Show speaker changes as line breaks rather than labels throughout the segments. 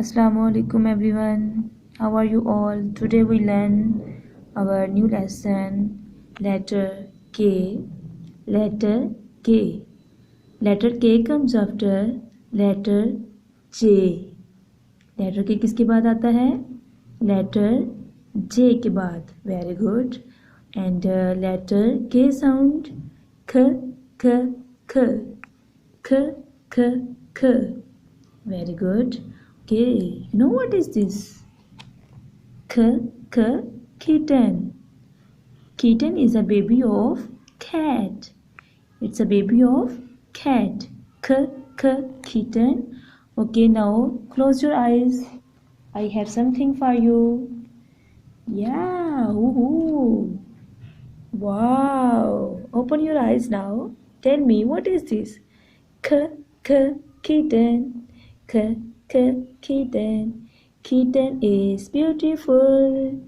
Assalamu alaikum everyone. How are you all? Today we learn our new lesson, letter K. Letter K. Letter K comes after letter J. Letter K किसके बाद आता है? Letter J के बाद. Very good. And letter K sound k k k k k k. Very good. Okay, you know what is this? Kitten. Kitten is a baby of cat. It's a baby of cat. Kitten. Okay, now close your eyes. I have something for you. Yeah. Ooh. Wow. Open your eyes now. Tell me, what is this? Kitten. Kitten. Kitten is beautiful.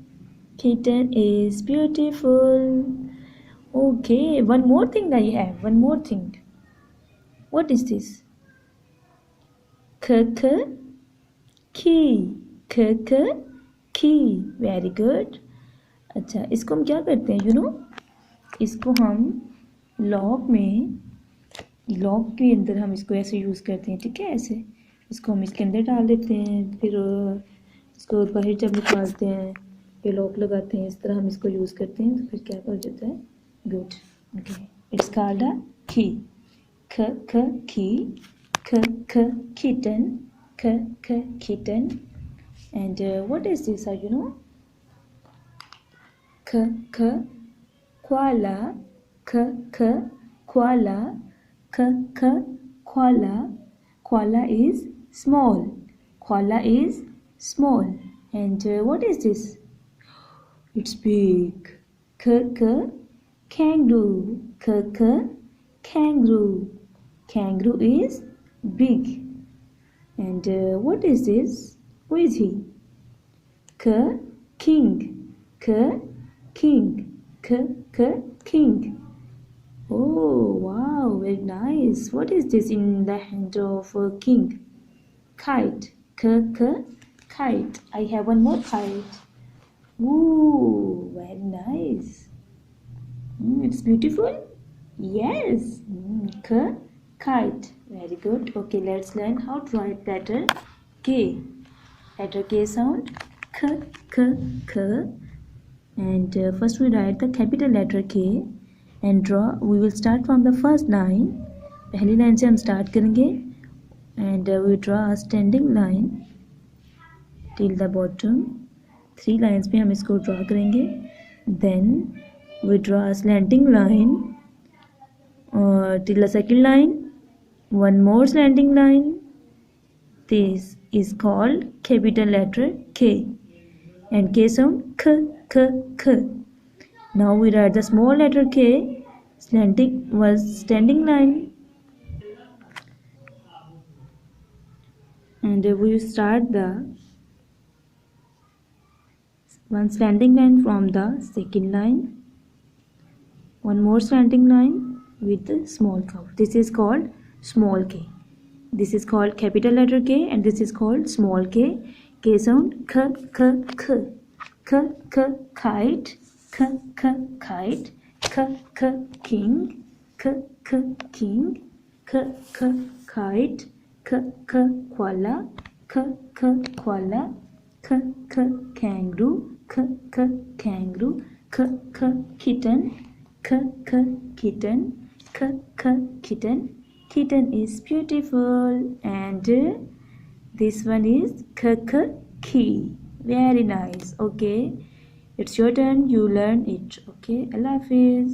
Kitten is beautiful. Okay, one more thing I have. One more thing. What is this? Key. Key. Very good. अच्छा, इसको हम क्या करते हैं? You know, इसको हम lock के अंदर हम इसको ऐसे यूज़ करते हैं. ठीक है, ऐसे इसको हम इसके अंदर डाल देते हैं, फिर इसको बाहर जब निकालते हैं ये लॉक लगाते हैं. इस तरह हम इसको यूज़ करते हैं, तो फिर क्या कर जाता है? Good. Okay, it's called a की. की. Kitten. And what is this? You know, koala. Koala. Koala is small. And what is this? It's big. Kangaroo. Kangaroo is big. And what is this? Who is he? King. King. Oh wow, very nice. What is this in the hand of a king? Kite. Kite. I have one more kite. Ooh, very nice. It's beautiful. Yes. Kite. Very good. Okay, let's learn how to write letter K. Letter K sound k. And first we write the capital letter K and draw. We will start from the first line. पहली line से हम start करेंगे and we draw a standing line till the bottom. 3 lines पे हम इसको draw करेंगे. Then we draw a slanting line till the second line. One more slanting line. This is called capital letter K. And K sound k. Now we write the small letter K. Standing line. And we start the one slanting line from the second line. One more slanting line with the small curve. This is called small k. This is called capital letter K and this is called small k. K sound k. Kite. Kite. King. King. Kite. Koala. Koala. Kangaroo. Kangaroo. Kitten. Kitten. Kitten is beautiful. And this one is key. Very nice. Okay, it's your turn. You learn it. Okay, Allah Hafiz.